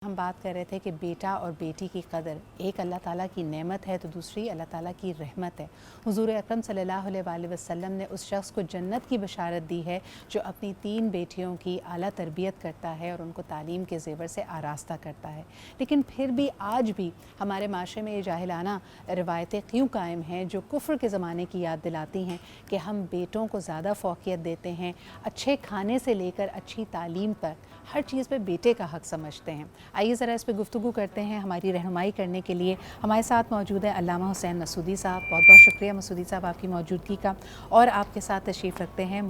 ہم بات کر رہے تھے کہ بیٹا اور بیٹی کی قدر ایک اللہ تعالیٰ کی نعمت ہے تو دوسری اللہ تعالیٰ کی رحمت ہے۔ حضور اکرم صلی اللہ علیہ وآلہ وسلم نے اس شخص کو جنت کی بشارت دی ہے جو اپنی 3 بیٹیوں کی اعلیٰ تربیت کرتا ہے اور ان کو تعلیم کے زیور سے آراستہ کرتا ہے۔ لیکن پھر بھی آج بھی ہمارے معاشرے میں یہ جاہلانہ روایتیں کیوں قائم ہیں جو کفر کے زمانے کی یاد دلاتی ہیں کہ ہم بیٹوں کو زیادہ فوقیت دیتے ہیں، اچھے کھانے سے لے کر اچھی تعلیم پر ہر چیز پہ بیٹے کا حق سمجھتے ہیں۔ آئیے ذرا اس پہ گفتگو کرتے ہیں۔ ہماری رہنمائی کرنے کے لیے ہمارے ساتھ موجود ہیں علامہ حسین مسعودی صاحب۔ بہت بہت شکریہ مسعودی صاحب آپ کی موجودگی کا، اور آپ کے ساتھ تشریف رکھتے ہیں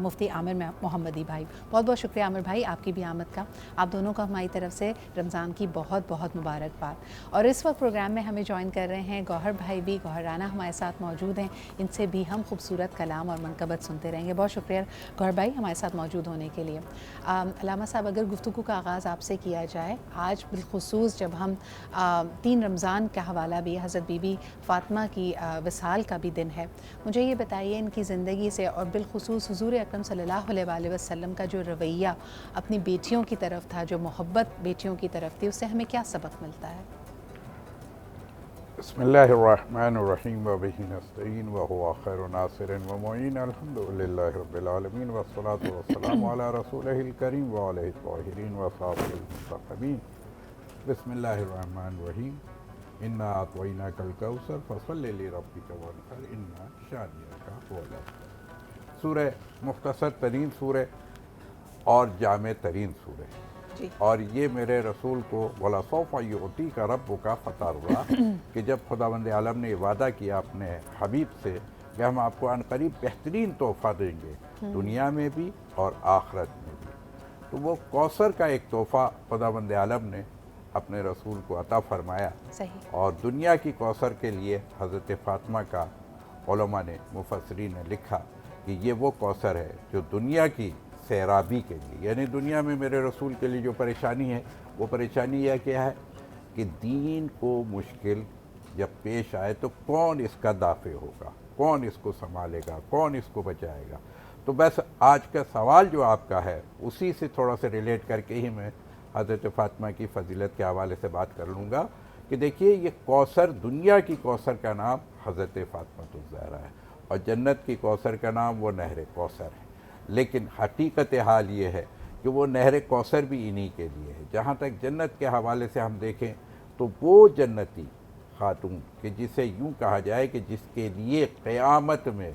مفتی عامر محمدی بھائی۔ بہت بہت شکریہ عامر بھائی آپ کی بھی آمد کا۔ آپ دونوں کو ہماری طرف سے رمضان کی بہت بہت مبارکباد۔ اور اس وقت پروگرام میں ہمیں جوائن کر رہے ہیں گوہر بھائی بھی، گوہر رانا ہمارے ساتھ موجود ہیں، ان سے بھی ہم خوبصورت کلام اور منقبت سنتے رہیں گے۔ بہت شکریہ گوہر بھائی ہمارے ساتھ موجود ہونے کے لیے۔ علامہ صاحب اگر گفتگو کا آغاز آپ سے کیا جائے، آج بالخصوص جب ہم 3 رمضان کا حوالہ بھی حضرت بی بی فاطمہ کی وصال کا بھی دن ہے، مجھے یہ بتائیے ان کی زندگی سے اور بالخصوص حضور اکرم صلی اللہ علیہ وآلہ وسلم کا جو رویہ اپنی بیٹیوں کی طرف تھا، جو محبت بیٹیوں کی طرف تھی، اس سے ہمیں کیا سبق ملتا ہے؟ بسم اللہ الرحمن الرحیم وبہ نستعین وہو خیر ناصر ومعین الحمدللہ رب العالمین والصلاة والسلام علی رسولہ الکریم وعلیہ الطاہرین وصحبہ المنتخبین۔ بسم اللہ الرحمن الرحیم انا اعطیناک الکوثر فصل لربک وانحر ان شانئک هو الابتر۔ سورہ مختصر ترین سورہ اور جامع ترین سورہ، اور یہ میرے رسول کو وَلَسَوْفَ يُعْطِيكَ رَبُّكَ فَتَرْضَىٰ کہ جب خداوند عالم نے وعدہ کیا اپنے حبیب سے کہ ہم آپ کو عنقریب بہترین تحفہ دیں گے دنیا میں بھی اور آخرت میں بھی، تو وہ کوثر کا ایک تحفہ خداوند عالم نے اپنے رسول کو عطا فرمایا۔ اور دنیا کی کوثر کے لیے حضرت فاطمہ کا علماء نے، مفسرین نے لکھا کہ یہ وہ کوثر ہے جو دنیا کی سیرابی کے لیے، یعنی دنیا میں میرے رسول کے لیے جو پریشانی ہے، وہ پریشانی یہ کیا ہے کہ دین کو مشکل جب پیش آئے تو کون اس کا دافع ہوگا، کون اس کو سنبھالے گا، کون اس کو بچائے گا۔ تو بس آج کا سوال جو آپ کا ہے اسی سے تھوڑا سا ریلیٹ کر کے ہی میں حضرت فاطمہ کی فضیلت کے حوالے سے بات کر لوں گا کہ دیکھیے یہ کوثر، دنیا کی کوثر کا نام حضرت فاطمہ الزہرا ہے، اور جنت کی کوثر کا نام وہ نہر کوثر ہے۔ لیکن حقیقت حال یہ ہے کہ وہ نہر کوثر بھی انہی کے لیے ہے۔ جہاں تک جنت کے حوالے سے ہم دیکھیں تو وہ جنتی خاتون کہ جسے یوں کہا جائے کہ جس کے لیے قیامت میں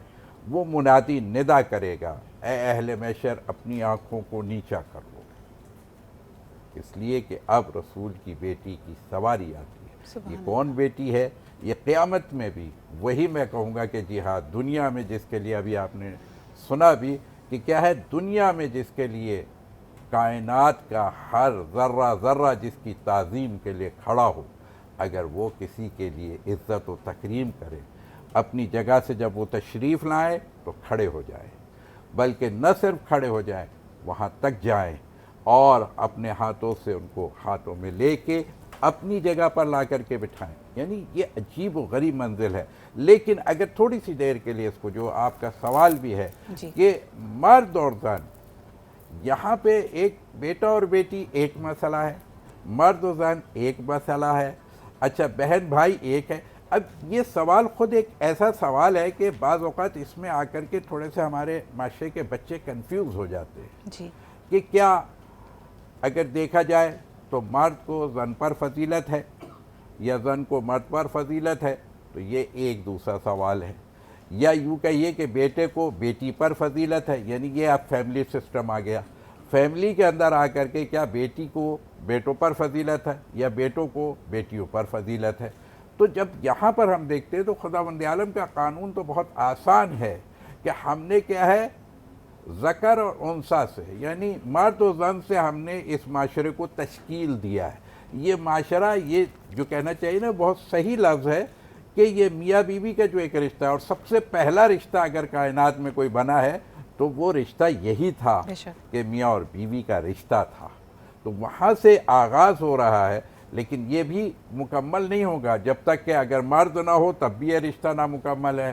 وہ منادی ندا کرے گا، اے اہل محشر اپنی آنکھوں کو نیچا کر لو، اس لیے کہ اب رسول کی بیٹی کی سواری آتی ہے۔ یہ کون بیٹی ہے؟ یہ قیامت میں بھی وہی میں کہوں گا کہ جی ہاں، دنیا میں جس کے لیے ابھی آپ نے سنا بھی کہ کیا ہے، دنیا میں جس کے لیے کائنات کا ہر ذرہ ذرہ جس کی تعظیم کے لیے کھڑا ہو، اگر وہ کسی کے لیے عزت و تکریم کرے، اپنی جگہ سے جب وہ تشریف لائیں تو کھڑے ہو جائیں، بلکہ نہ صرف کھڑے ہو جائیں، وہاں تک جائیں اور اپنے ہاتھوں سے ان کو ہاتھوں میں لے کے اپنی جگہ پر لا کر کے بٹھائیں۔ یعنی یہ عجیب و غریب منزل ہے۔ لیکن اگر تھوڑی سی دیر کے لیے اس کو، جو آپ کا سوال بھی ہے کہ مرد اور زن، یہاں پہ ایک بیٹا اور بیٹی ایک مسئلہ ہے، مرد و زن ایک مسئلہ ہے، اچھا بہن بھائی ایک ہے۔ اب یہ سوال خود ایک ایسا سوال ہے کہ بعض اوقات اس میں آ کر کے تھوڑے سے ہمارے معاشرے کے بچے کنفیوز ہو جاتے ہیں کہ کیا اگر دیکھا جائے تو مرد کو زن پر فضیلت ہے یا زن کو مرد پر فضیلت ہے، تو یہ ایک دوسرا سوال ہے۔ یا یوں کہیے کہ بیٹے کو بیٹی پر فضیلت ہے، یعنی یہ اب فیملی سسٹم آ گیا۔ فیملی کے اندر آ کر کے کیا بیٹی کو بیٹوں پر فضیلت ہے یا بیٹوں کو بیٹیوں پر فضیلت ہے؟ تو جب یہاں پر ہم دیکھتے ہیں تو خداوند عالم کا قانون تو بہت آسان ہے کہ ہم نے کیا ہے، ذکر اور انثیٰ سے، یعنی مرد و زن سے ہم نے اس معاشرے کو تشکیل دیا ہے۔ یہ معاشرہ، یہ جو کہنا چاہیے نا، بہت صحیح لفظ ہے کہ یہ میاں بیوی کا جو ایک رشتہ ہے، اور سب سے پہلا رشتہ اگر کائنات میں کوئی بنا ہے تو وہ رشتہ یہی تھا کہ میاں اور بیوی کا رشتہ تھا۔ تو وہاں سے آغاز ہو رہا ہے، لیکن یہ بھی مکمل نہیں ہوگا جب تک کہ اگر مرد نہ ہو تب بھی یہ رشتہ نامکمل ہے،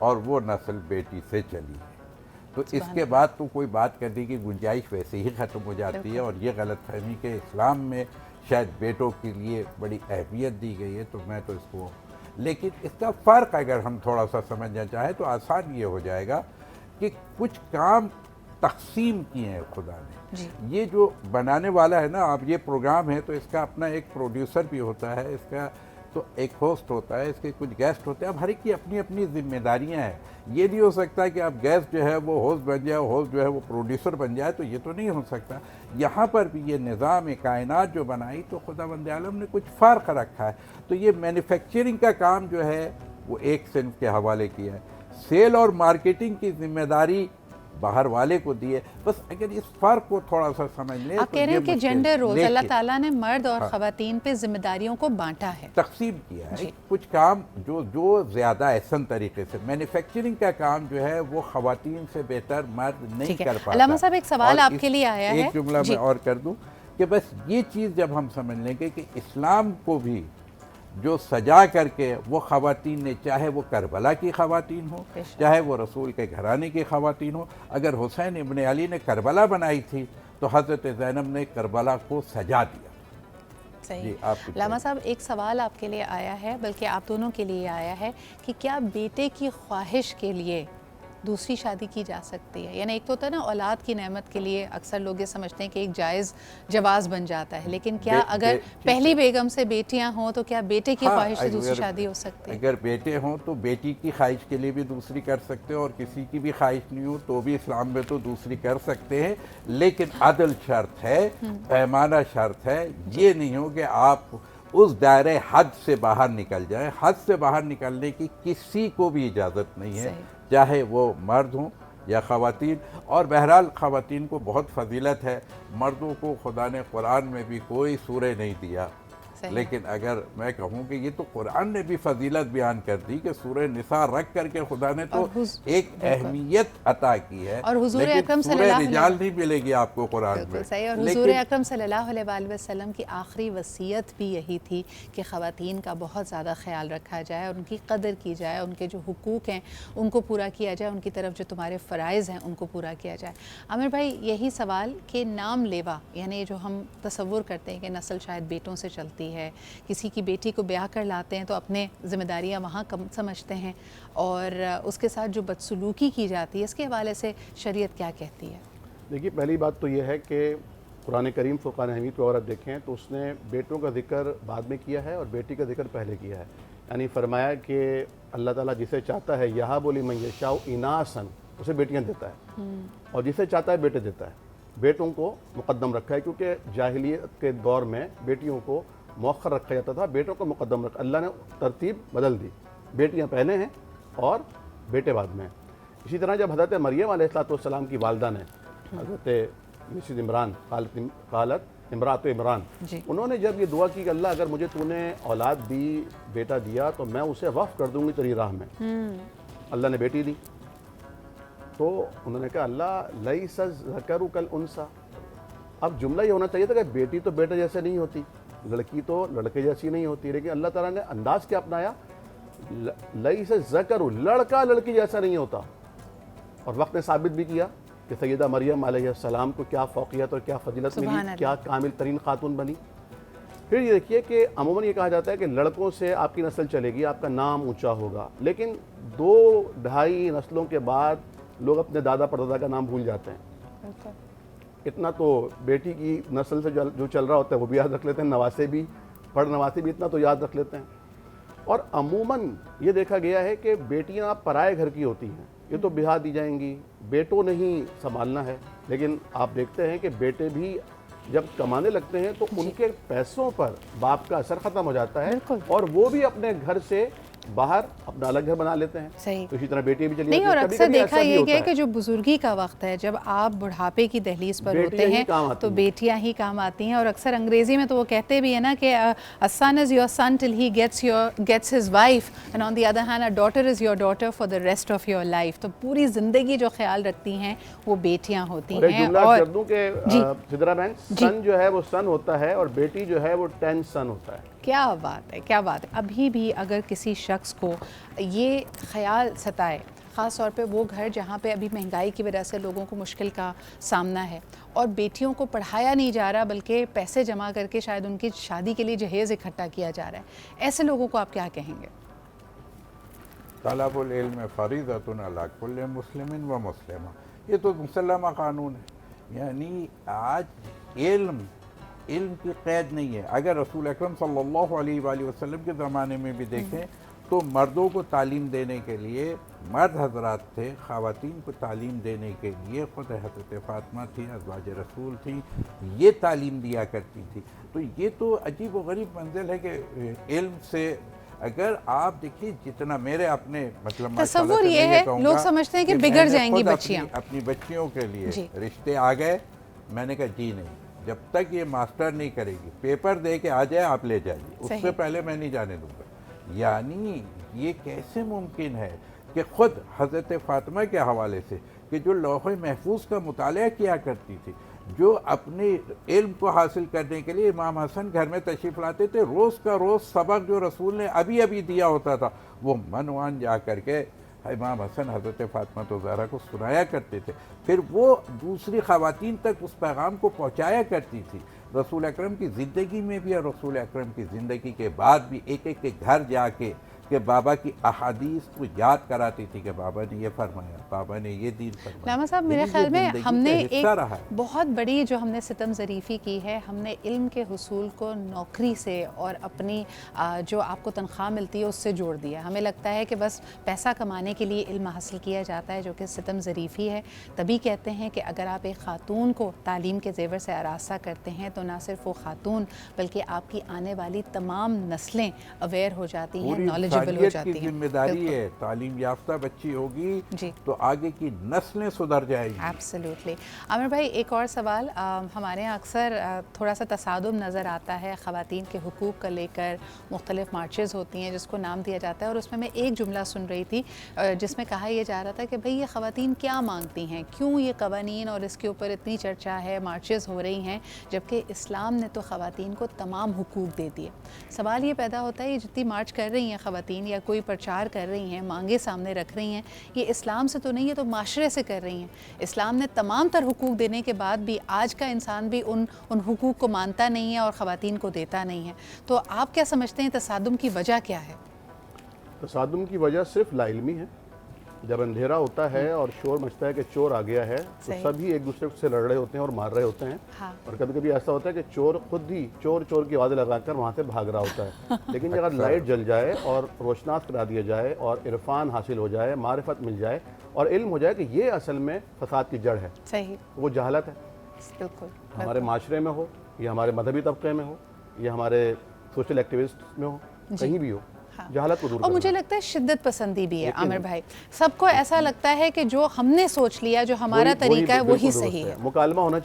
اور وہ نسل بیٹی سے چلی ہے، تو اس کے بعد تو کوئی بات کرنے کی گنجائش ویسے ہی ختم ہو جاتی ہے۔ اور یہ غلط فہمی کہ اسلام میں شاید بیٹوں کے لیے بڑی اہمیت دی گئی ہے، تو میں تو اس کو، لیکن اس کا فرق اگر ہم تھوڑا سا سمجھنا چاہیں تو آسان یہ ہو جائے گا کہ کچھ کام تقسیم کیے ہیں خدا نے۔ یہ جو بنانے والا ہے نا، اب یہ پروگرام ہے تو اس کا اپنا ایک پروڈیوسر بھی ہوتا ہے، اس کا تو ایک ہوسٹ ہوتا ہے، اس کے کچھ گیسٹ ہوتے ہیں، اب ہر ایک کی اپنی اپنی ذمہ داریاں ہیں۔ یہ نہیں ہو سکتا کہ اب گیسٹ جو ہے وہ ہوسٹ بن جائے، ہوسٹ جو ہے وہ پروڈیوسر بن جائے، تو یہ تو نہیں ہو سکتا۔ یہاں پر بھی یہ نظام کائنات جو بنائی تو خداوند عالم نے کچھ فرق رکھا ہے، تو یہ مینوفیکچرنگ کا کام جو ہے وہ ایک صنف کے حوالے کیا ہے، سیل اور مارکیٹنگ کی ذمہ داری باہر والے کو دیے۔ بس اگر اس فرق کو تھوڑا سا سمجھ لیں، آپ کہہ رہے ہیں کہ جینڈر رولز اللہ تعالیٰ نے مرد اور خواتین پہ ذمہ داریوں کو بانٹا ہے، تقسیم کیا ہے۔ کچھ کام جو زیادہ احسن طریقے سے، مینوفیکچرنگ کا کام جو ہے وہ خواتین سے بہتر مرد نہیں کر پاتا۔ علامہ صاحب ایک سوال آپ کے لیے آیا ہے، ایک جملہ میں اور کر دوں کہ بس یہ چیز جب ہم سمجھ لیں گے کہ اسلام کو بھی جو سجا کر کے وہ خواتین نے، چاہے وہ کربلا کی خواتین ہو، چاہے وہ رسول کے گھرانے کی خواتین ہو، اگر حسین ابن علی نے کربلا بنائی تھی تو حضرت زینب نے کربلا کو سجا دیا۔ صحیح۔ علامہ صاحب ایک سوال آپ کے لیے آیا ہے، بلکہ آپ دونوں کے لیے آیا ہے کہ کیا بیٹے کی خواہش کے لیے دوسری شادی کی جا سکتی ہے؟ یعنی ایک تو ہوتا ہے نا اولاد کی نعمت کے لیے اکثر لوگ یہ سمجھتے ہیں کہ ایک جائز جواز بن جاتا ہے، لیکن کیا اگر پہلی بیگم سے بیٹیاں ہوں تو کیا بیٹے کی خواہش سے دوسری شادی ہو سکتی ہے؟ اگر بیٹے ہوں تو بیٹی کی خواہش کے لیے بھی دوسری کر سکتے ہیں، اور کسی کی بھی خواہش نہیں ہو تو بھی اسلام میں تو دوسری کر سکتے ہیں، لیکن عدل شرط ہے، پیمانہ شرط ہے، یہ نہیں ہو کہ آپ اس دائرے حد سے باہر نکل جائیں۔ حد سے باہر نکلنے کی کسی کو بھی اجازت نہیں ہے، چاہے وہ مرد ہوں یا خواتین۔ اور بہرحال خواتین کو بہت فضیلت ہے، مردوں کو خدا نے قرآن میں بھی کوئی سورہ نہیں دیا، لیکن اگر میں کہوں کہ یہ تو قرآن نے بھی فضیلت بیان کر دی کہ سورہ نساء رکھ کر کے خدا نے تو ایک اہمیت عطا کی ہے، اور حضور لیکن اکرم صلی سورہ اللہ علیہ رجال نہیں ملے گی آپ کو قرآن میں۔ صحیح، اور حضور اکرم صلی اللہ علیہ وآلہ وسلم کی آخری وصیت بھی یہی تھی کہ خواتین کا بہت زیادہ خیال رکھا جائے اور ان کی قدر کی جائے، ان کے جو حقوق ہیں ان کو پورا کیا جائے، ان کی طرف جو تمہارے فرائض ہیں ان کو پورا کیا جائے۔ عامر بھائی یہی سوال کہ نام لیوا، یعنی جو ہم تصور کرتے ہیں کہ نسل شاید بیٹوں سے چلتی ہے، کسی کی بیٹی کو بیاہ کر لاتے ہیں تو اپنے ذمہ داریاں وہاں کم سمجھتے ہیں، اور اس کے ساتھ جو بدسلوکی کی جاتی ہے اس کے حوالے سے شریعت کیا کہتی ہے؟ دیکھیے پہلی بات تو یہ ہے کہ قرآن کریم فرقان حمید کو عورت دیکھیں تو اس نے بیٹوں کا ذکر بعد میں کیا ہے اور بیٹی کا ذکر پہلے کیا ہے، یعنی فرمایا کہ اللہ تعالیٰ جسے چاہتا ہے یہاب لمن یشاء اناثا، اسے بیٹیاں دیتا ہے، اور جسے چاہتا ہے بیٹے دیتا ہے۔ بیٹوں کو مقدم رکھا ہے کیونکہ جاہلیت کے دور میں بیٹیوں کو مؤخر رکھا جاتا تھا، بیٹوں کو مقدم رکھا، اللہ نے ترتیب بدل دی، بیٹیاں پہلے ہیں اور بیٹے بعد میں۔ اسی طرح جب حضرت مریم علیہ السلام کی والدہ نے حضرت مسز عمران قالت امرات عمران، انہوں نے جب یہ دعا کی کہ اللہ اگر مجھے تو نے اولاد دی، بیٹا دیا تو میں اسے وقف کر دوں گی تیری راہ میں، اللہ نے بیٹی دی، تو انہوں نے کہا اللہ لیس الذکر کالانثی، اب جملہ یہ ہونا چاہیے تھا کہ بیٹی تو بیٹے جیسے نہیں ہوتی، لڑکی تو لڑکے جیسی نہیں ہوتی، لیکن اللہ تعالیٰ نے انداز کیا اپنایا، لیس الذکر، لڑکا لڑکی جیسا نہیں ہوتا، اور وقت نے ثابت بھی کیا کہ سیدہ مریم علیہ السلام کو کیا فوقیت اور کیا فضیلت ملی، کیا کامل ترین خاتون بنی۔ پھر یہ دیکھیے کہ عموماً یہ کہا جاتا ہے کہ لڑکوں سے آپ کی نسل چلے گی، آپ کا نام اونچا ہوگا، لیکن 2-2.5 نسلوں کے بعد لوگ اپنے دادا پردادا کا نام بھول جاتے ہیں۔ اتنا تو بیٹی کی نسل سے جو چل رہا ہوتا ہے وہ بھی یاد رکھ لیتے ہیں، نواسے بھی، نواسے بھی اتنا تو یاد رکھ لیتے ہیں۔ اور عموماً یہ دیکھا گیا ہے کہ بیٹیاں پرائے گھر کی ہوتی ہیں، یہ تو بیاہ دی جائیں گی، بیٹوں نے ہی سنبھالنا ہے، لیکن آپ دیکھتے ہیں کہ بیٹے بھی جب کمانے لگتے ہیں تو ان کے پیسوں پر باپ کا اثر ختم ہو جاتا ہے، اور وہ بھی اپنے گھر سے باہر اپنا الگ گھر بنا لیتے ہیں۔ صحیح، تو اسی طرح بیٹی بھی چلی نہیں، اور اکثر دیکھا یہ گیا کہ جو بزرگی کا وقت ہے، جب آپ بڑھاپے کی دہلیز پر ہوتے ہیں تو بیٹیاں ہی کام آتی ہیں، اور اکثر انگریزی میں تو وہ کہتے بھی ہیں نا کہ a son is your son till he gets his wife and on the other hand a daughter is your daughter for the rest of your life۔ تو پوری زندگی جو خیال رکھتی ہیں وہ بیٹیاں ہوتی ہیں۔ اور ایک جملہ کر دوں کہ سدرا بہن، سن جو ہے وہ سن ہوتا ہے اور بیٹی جو ہے وہ 10 سن ہوتا ہے۔ کیا بات ہے، کیا بات ہے. ابھی بھی اگر کسی شخص کو یہ خیال ستائے، خاص طور پہ وہ گھر جہاں پہ ابھی مہنگائی کی وجہ سے لوگوں کو مشکل کا سامنا ہے اور بیٹیوں کو پڑھایا نہیں جا رہا بلکہ پیسے جمع کر کے شاید ان کی شادی کے لیے جہیز اکٹھا کیا جا رہا ہے، ایسے لوگوں کو آپ کیا کہیں گے؟ طلب العلم فریضۃ علی کل مسلم و مسلمہ، یہ تو مسلمہ قانون ہے. یعنی آج علم کی قید نہیں ہے. اگر رسول اکرم صلی اللہ علیہ وآلہ وسلم کے زمانے میں بھی دیکھیں تو مردوں کو تعلیم دینے کے لیے مرد حضرات تھے، خواتین کو تعلیم دینے کے لیے خود حضرت فاطمہ تھی، ازواج رسول تھی، یہ تعلیم دیا کرتی تھی. تو یہ تو عجیب و غریب منزل ہے کہ علم سے اگر آپ دیکھیے جتنا میرے اپنے مطلب تصور یہ ہے لوگ سمجھتے ہیں کہ بگڑ جائیں گی بچیاں، اپنی بچیوں کے لیے رشتے آ گئے، میں نے کہا جی نہیں، جب تک یہ ماسٹر نہیں کرے گی، پیپر دے کے آ جائے آپ لے جائیے، اس سے پہلے میں نہیں جانے دوں گا. یعنی یہ کیسے ممکن ہے کہ خود حضرت فاطمہ کے حوالے سے کہ جو لوح محفوظ کا مطالعہ کیا کرتی تھی، جو اپنے علم کو حاصل کرنے کے لیے امام حسن گھر میں تشریف لاتے تھے، روز کا روز سبق جو رسول نے ابھی دیا ہوتا تھا وہ منوان جا کر کے امام حسن حضرت فاطمہ الزہرا کو سنایا کرتے تھے، پھر وہ دوسری خواتین تک اس پیغام کو پہنچایا کرتی تھی. رسول اکرم کی زندگی میں بھی اور رسول اکرم کی زندگی کے بعد بھی ایک ایک کے گھر جا کے کہ بابا کی احادیث کو یاد کراتی تھی کہ بابا نے یہ فرمایا، بابا نے یہ دین فرمایا. علامہ صاحب میرے خیال میں ہم نے ایک بہت بڑی جو ہم نے ستم ظریفی کی ہے، ہم نے علم کے حصول کو نوکری سے اور اپنی جو آپ کو تنخواہ ملتی ہے اس سے جوڑ دیا. ہمیں لگتا ہے کہ بس پیسہ کمانے کے لیے علم حاصل کیا جاتا ہے، جو کہ ستم ظریفی ہے. تبھی کہتے ہیں کہ اگر آپ ایک خاتون کو تعلیم کے زیور سے آراستہ کرتے ہیں تو نہ صرف وہ خاتون بلکہ آپ کی آنے والی تمام نسلیں اویئر ہو جاتی ہیں، نالج کی ذمہ داری ہے. تعلیم یافتہ بچی ہوگی تو آگے کی نسلیں سدھر جائیں گی. ایبسلیوٹلی. عامر بھائی ایک اور سوال، ہمارے یہاں اکثر تھوڑا سا تصادم نظر آتا ہے خواتین کے حقوق کو لے کر، مختلف مارچز ہوتی ہیں جس کو نام دیا جاتا ہے، اور اس میں ایک جملہ سن رہی تھی جس میں کہا یہ جا رہا تھا کہ بھئی یہ خواتین کیا مانگتی ہیں، کیوں یہ قوانین اور اس کے اوپر اتنی چرچا ہے، مارچز ہو رہی ہیں، جبکہ اسلام نے تو خواتین کو تمام حقوق دے دیے. سوال یہ پیدا ہوتا ہے یہ جتنی مارچ کر رہی ہیں خواتین یا کوئی پرچار کر رہی ہیں، مانگے سامنے رکھ رہی ہیں، یہ اسلام سے تو نہیں، یہ تو معاشرے سے کر رہی ہیں. اسلام نے تمام تر حقوق دینے کے بعد بھی آج کا انسان بھی ان حقوق کو مانتا نہیں ہے اور خواتین کو دیتا نہیں ہے. تو آپ کیا سمجھتے ہیں تصادم کی وجہ کیا ہے؟ تصادم کی وجہ صرف لا علمی ہے. جب اندھیرا ہوتا ہے اور شور مچتا ہے کہ چور آ گیا ہے تو سبھی ایک دوسرے سے لڑ رہے ہوتے ہیں اور مار رہے ہوتے ہیں. اور کبھی کبھی ایسا ہوتا ہے کہ چور خود ہی چور کی آوازیں لگا کر وہاں سے بھاگ رہا ہوتا ہے. لیکن اگر لائٹ جل جائے اور روشناس کرا دیا جائے اور عرفان حاصل ہو جائے، معرفت مل جائے اور علم ہو جائے کہ یہ اصل میں فساد کی جڑ ہے، صحیح، وہ جہالت ہے. بالکل. ہمارے معاشرے میں ہو یا ہمارے مذہبی طبقے میں ہو یا ہمارے سوشل ایکٹیوسٹ میں ہو، کہیں بھی ہو، جہالت کو دور کرنا. اور مجھے لگتا ہے شدت پسندی بھی ہے عامر بھائی. سب کو ایسا لگتا ہے کہ جو ہم نے سوچ لیا، جو ہمارا طریقہ ہے وہی صحیح ہے. مکالمہ ہونا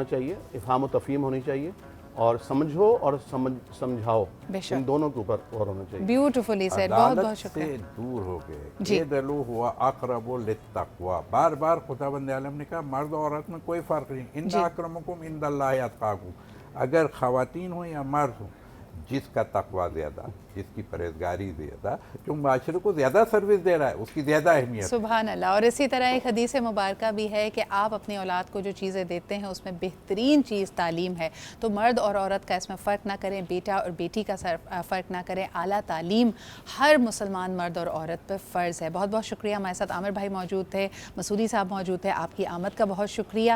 چاہیے، افہام و تفہیم ہونی چاہیے، اور سمجھو اور سمجھاؤ، ان دونوں کے اوپر غور ہونا چاہیے. Beautifully said. بہت بہت شکریہ. سے دور ہو گئے. اعدلوا هو اقرب للتقوی. بار بار خداوند عالم نے کہا مرد اور عورت میں کوئی فرق نہیں. ان اکرمکم عند اللہ اتقاکم. اگر خواتین ہوں یا مرد ہوں، جس کا تقوی زیادہ، جس کی پرہیزگاری زیادہ، جو معاشرے کو زیادہ سروس دے رہا ہے، اس کی زیادہ اہمیت. سبحان اللہ. اور اسی طرح ایک حدیث مبارکہ بھی ہے کہ آپ اپنی اولاد کو جو چیزیں دیتے ہیں اس میں بہترین چیز تعلیم ہے. تو مرد اور عورت کا اس میں فرق نہ کریں، بیٹا اور بیٹی کا فرق نہ کریں. اعلیٰ تعلیم ہر مسلمان مرد اور عورت پہ فرض ہے. بہت بہت شکریہ. ہمارے ساتھ عامر بھائی موجود تھے، مسعودی صاحب موجود تھے. آپ کی آمد کا بہت شکریہ.